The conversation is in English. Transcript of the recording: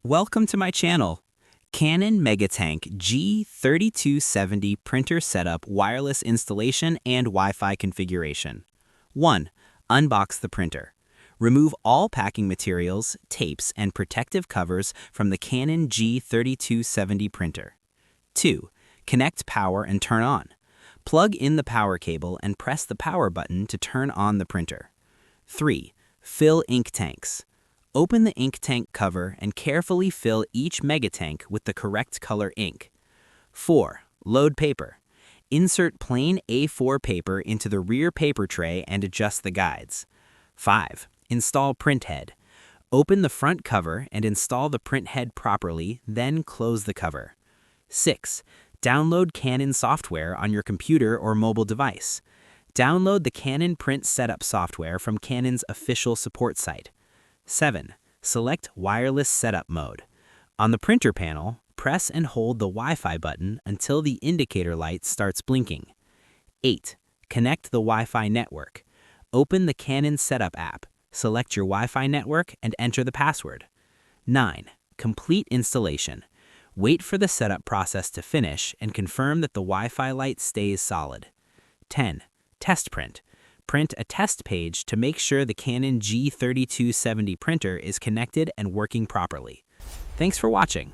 Welcome to my channel. Canon MegaTank G3270 printer setup, wireless installation, and Wi-Fi configuration. 1. Unbox the printer. Remove all packing materials, tapes, and protective covers from the Canon G3270 printer. 2. Connect power and turn on. Plug in the power cable and press the power button to turn on the printer. 3. Fill ink tanks. Open the ink tank cover and carefully fill each MegaTank with the correct color ink. 4. Load paper. Insert plain A4 paper into the rear paper tray and adjust the guides. 5. Install print head. Open the front cover and install the print head properly, then close the cover. 6. Download Canon software on your computer or mobile device. Download the Canon Print Setup software from Canon's official support site. 7. Select Wireless Setup Mode. On the printer panel, press and hold the Wi-Fi button until the indicator light starts blinking. 8. Connect the Wi-Fi network. Open the Canon Setup app, select your Wi-Fi network, and enter the password. 9. Complete installation. Wait for the setup process to finish and confirm that the Wi-Fi light stays solid. 10. Test print. Print a test page to make sure the Canon G3270 printer is connected and working properly. Thanks for watching.